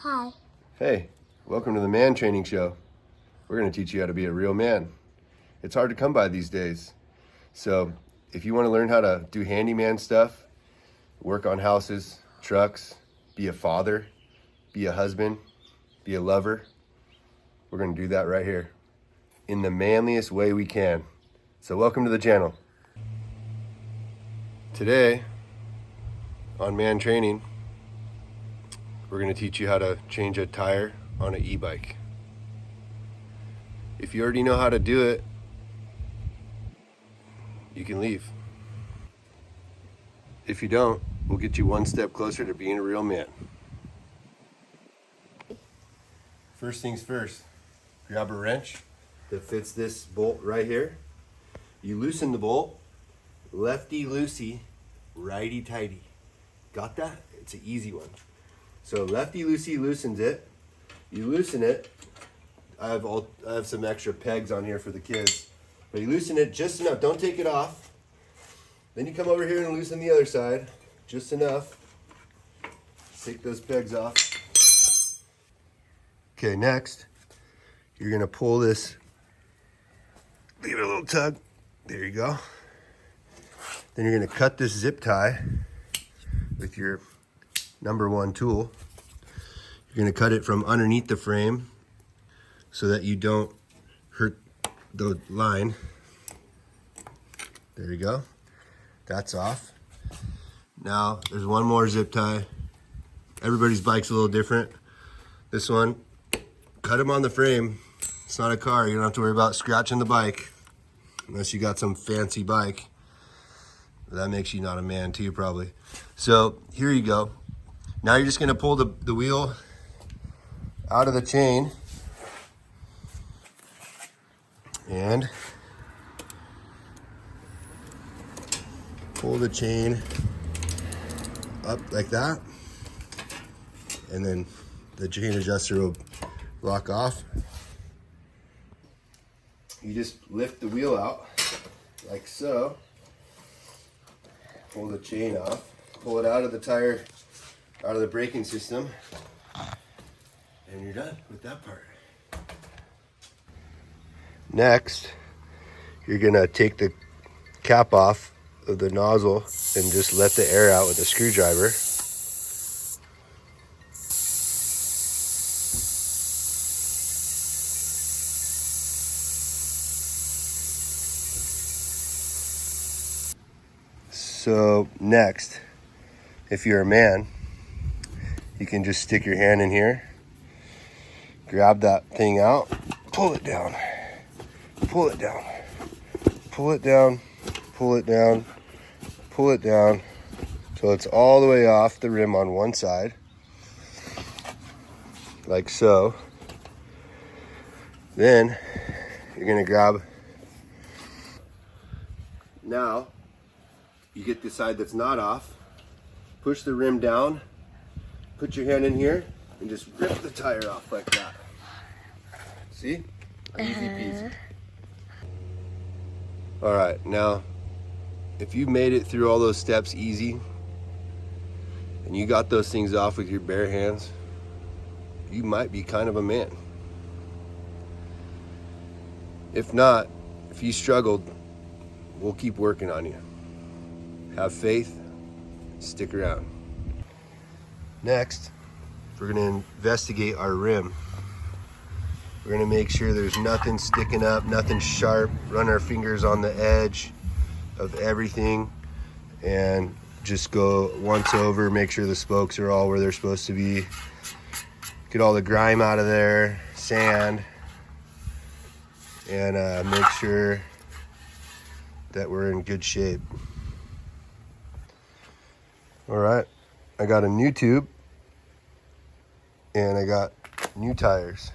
Hi. Hey, welcome to the Man Training Show. We're going to teach you how to be a real man. It's hard to come by these days. So if you want to learn how to do handyman stuff, work on houses, trucks, be a father, be a husband, be a lover, we're going to do that right here in the manliest way we can. So welcome to the channel. Today on Man Training, we're going to teach you how to change a tire on an e-bike. If you already know how to do it, you can leave. If you don't, we'll get you one step closer to being a real man. First things first, grab a wrench that fits this bolt right here. You loosen the bolt, lefty loosey, righty tighty. Got that? It's an easy one. So lefty loosey loosens it. You loosen it. I have some extra pegs on here for the kids, but you loosen it just enough. Don't take it off. Then you come over here and loosen the other side, just enough. Take those pegs off. Okay, next, you're gonna pull this, leave it a little tug. There you go. Then you're gonna cut this zip tie with your #1 tool. You're gonna cut it from underneath the frame so that you don't hurt the line. There you go. That's off. Now there's one more zip tie. Everybody's bike's a little different. This one, cut them on the frame. It's not a car. You don't have to worry about scratching the bike unless you got some fancy bike. That makes you not a man too, probably. So here you go. Now you're just gonna pull the wheel out of the chain and pull the chain up like that, and then the chain adjuster will lock off. You just lift the wheel out like so, pull the chain off, pull it out of the tire, out of the braking system, and you're done with that part. Next, you're gonna take the cap off of the nozzle and just let the air out with a screwdriver. So next, if you're a man, you can just stick your hand in here, grab that thing out, pull it down, pull it down, pull it down, pull it down, pull it down, so it's all the way off the rim on one side, like so. Then you're gonna grab, now you get the side that's not off, push the rim down, put your hand in here, and just rip the tire off like that. See? Easy peasy. All right, now, if you made it through all those steps easy, and you got those things off with your bare hands, you might be kind of a man. If not, if you struggled, we'll keep working on you. Have faith, stick around. Next, we're gonna investigate our rim. We're gonna make sure there's nothing sticking up, nothing sharp, run our fingers on the edge of everything, and just go once over, make sure the spokes are all where they're supposed to be. Get all the grime out of there, sand, and make sure that we're in good shape. All right, I got a new tube and I got new tires.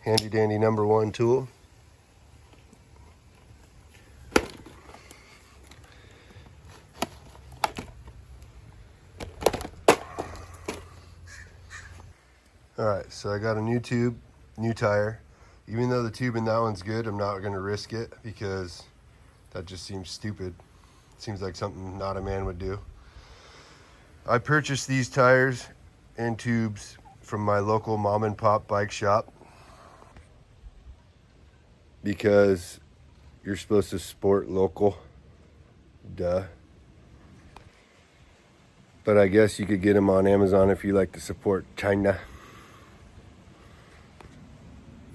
Handy dandy #1 tool. All right, so I got a new tube, new tire. Even though the tube in that one's good, I'm not gonna risk it because that just seems stupid. Seems like something not a man would do. I purchased these tires end tubes from my local mom and pop bike shop because you're supposed to support local. Duh. But I guess you could get them on Amazon if you like to support China.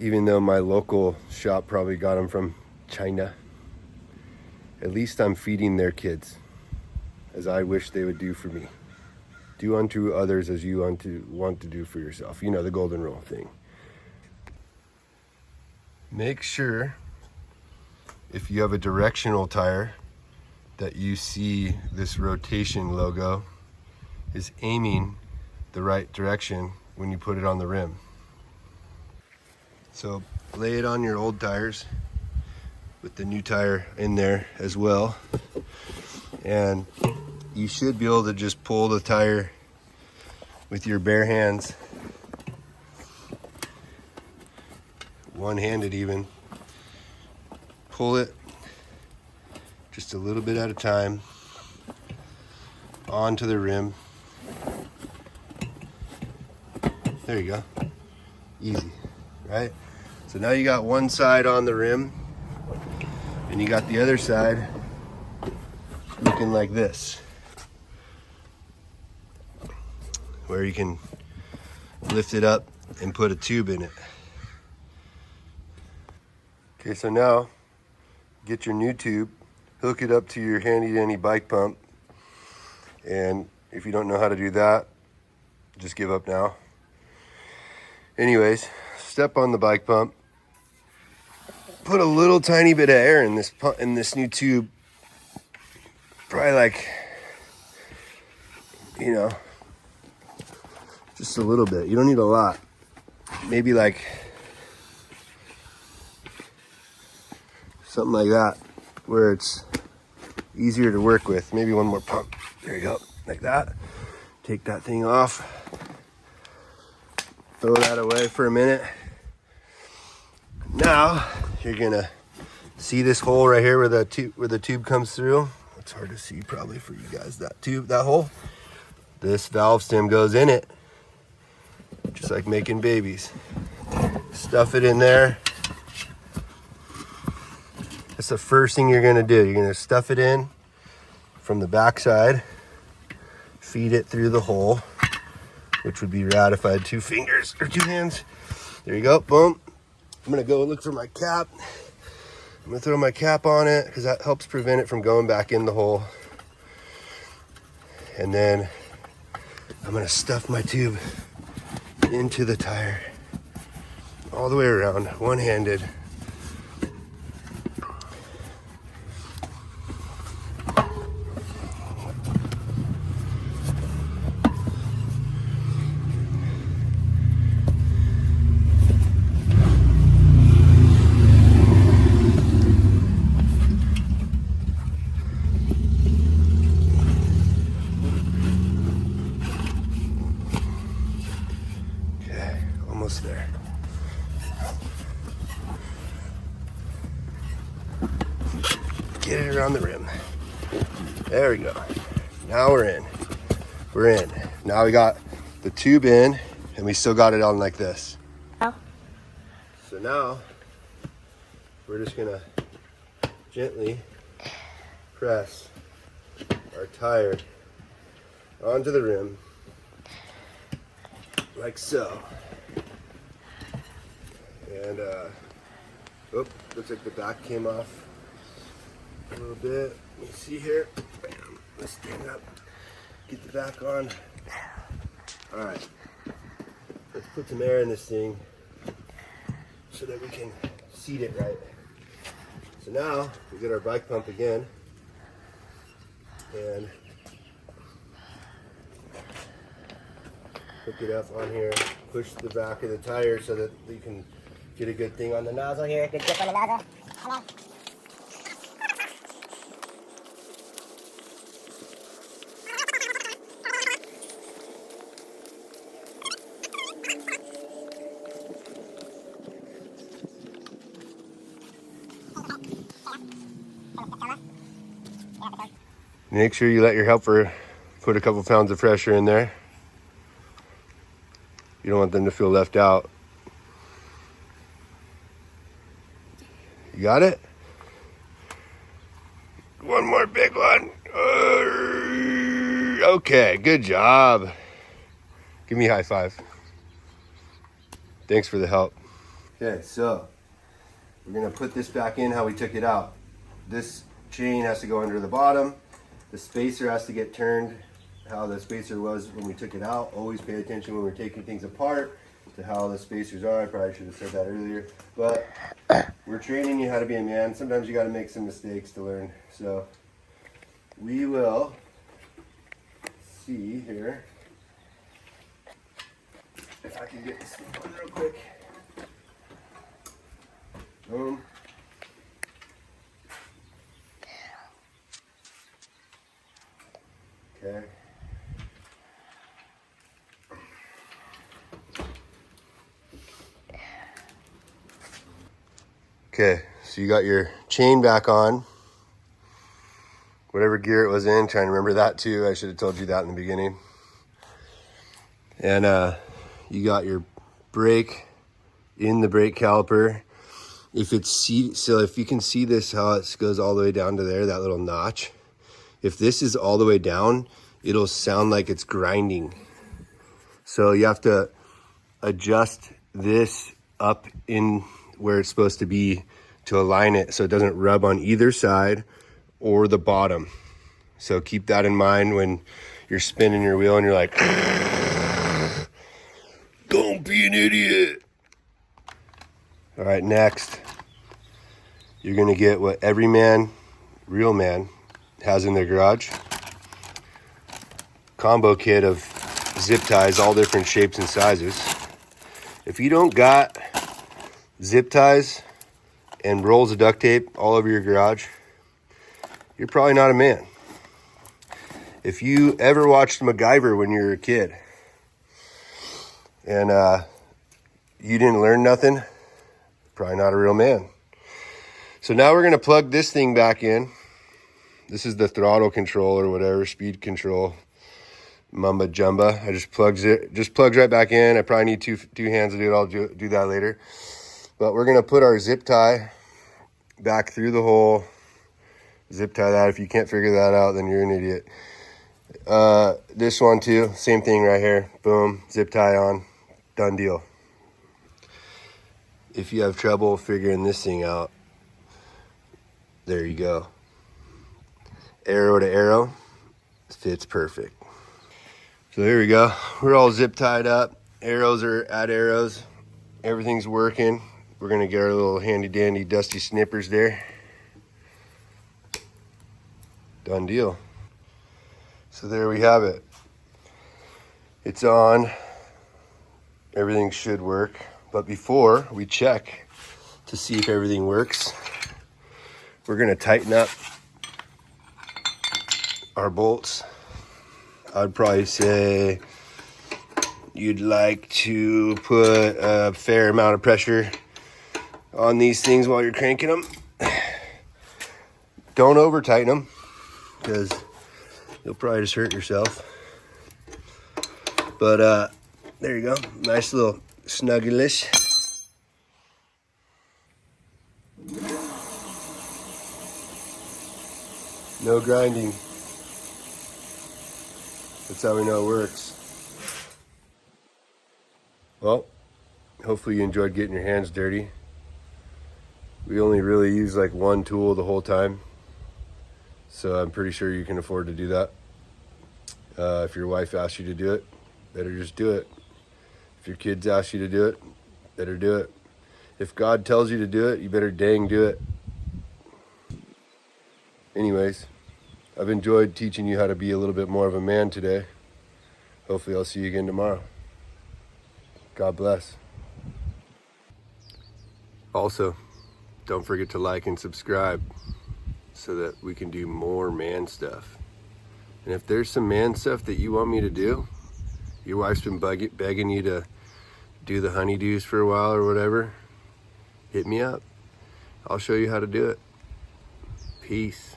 Even though my local shop probably got them from China. At least I'm feeding their kids, as I wish they would do for me. Do unto others as you want to do for yourself. You know, the golden rule thing. Make sure, if you have a directional tire, that you see this rotation logo is aiming the right direction when you put it on the rim. So lay it on your old tires with the new tire in there as well. And you should be able to just pull the tire with your bare hands, one-handed even. Pull it just a little bit at a time onto the rim. There you go. Easy, right? So now you got one side on the rim and you got the other side looking like this, where you can lift it up and put a tube in it. Okay, so now get your new tube, hook it up to your handy dandy bike pump, and if you don't know how to do that, just give up now. Anyways, step on the bike pump, put a little tiny bit of air in this new tube, probably like, you know, just a little bit. You don't need a lot. Maybe like something like that, where it's easier to work with. Maybe one more pump. There you go, like that. Take that thing off. Throw that away for a minute. Now you're gonna see this hole right here where the tube comes through. It's hard to see probably for you guys. That hole. This valve stem goes in it, just like making babies. Stuff it in there. That's the first thing you're gonna do. You're gonna stuff it in from the back side, feed it through the hole, which would be rad if I had 2 fingers or 2 hands. There you go, boom. I'm gonna go look for my cap. I'm gonna throw my cap on it because that helps prevent it from going back in the hole. And then I'm gonna stuff my tube into the tire all the way around, one-handed. Almost there. Get it around the rim. There we go. Now we're in. We're in. Now we got the tube in and we still got it on like this. Oh. So now we're just gonna gently press our tire onto the rim like so. And looks like the back came off a little bit. Let me see here. Bam. Let's stand up. Get the back on. All right. Let's put some air in this thing so that we can seat it right. So now we get our bike pump again and hook it up on here. Push the back of the tire so that you can get a good thing on the nozzle here. Good grip on the nozzle. Come on. Make sure you let your helper put a couple pounds of pressure in there. You don't want them to feel left out. You got it? One more big one. Okay, good job. Give me a high five. Thanks for the help. Okay, so we're gonna put this back in how we took it out. This chain has to go under the bottom. The spacer has to get turned how the spacer was when we took it out. Always pay attention when we're taking things apart to how the spacers are. I probably should have said that earlier, but we're training you how to be a man. Sometimes you got to make some mistakes to learn. So we will see here if I can get this thing on real quick. Boom. Okay. Okay, so you got your chain back on. Whatever gear it was in, trying to remember that too. I should have told you that in the beginning. And you got your brake in the brake caliper. If it's so if you can see this, how it goes all the way down to there, that little notch. If this is all the way down, it'll sound like it's grinding. So you have to adjust this up in where it's supposed to be to align it so it doesn't rub on either side or the bottom. So keep that in mind when you're spinning your wheel and you're like, don't be an idiot. All right, next, you're gonna get what every man, real man, has in their garage. Combo kit of zip ties, all different shapes and sizes. If you don't got zip ties and rolls of duct tape all over your garage, you're probably not a man. If you ever watched MacGyver when you were a kid and you didn't learn nothing, probably not a real man. So now we're gonna plug this thing back in. This is the throttle control or whatever, speed control, mumba jumba. I just plugs right back in. I probably need two hands to do it. I'll do that later. But we're gonna put our zip tie back through the hole. Zip tie that. If you can't figure that out, then you're an idiot. This one too, same thing right here. Boom, zip tie on, done deal. If you have trouble figuring this thing out, there you go. Arrow to arrow, fits perfect. So here we go. We're all zip tied up. Arrows are at arrows. Everything's working. We're gonna get our little handy dandy dusty snippers there. Done deal. So there we have it. It's on. Everything should work. But before we check to see if everything works, we're gonna tighten up our bolts. I'd probably say you'd like to put a fair amount of pressure on these things while you're cranking them. Don't over tighten them because you'll probably just hurt yourself. But there you go, nice little snuggleish. No grinding. That's how we know it works. Well, hopefully you enjoyed getting your hands dirty. We only really use like one tool the whole time, so I'm pretty sure you can afford to do that. If your wife asks you to do it, better just do it. If your kids ask you to do it, better do it. If God tells you to do it, you better dang do it. Anyways, I've enjoyed teaching you how to be a little bit more of a man today. Hopefully I'll see you again tomorrow. God bless. Also, don't forget to like and subscribe so that we can do more man stuff. And if there's some man stuff that you want me to do, your wife's been begging you to do the honeydews for a while or whatever, hit me up. I'll show you how to do it. Peace.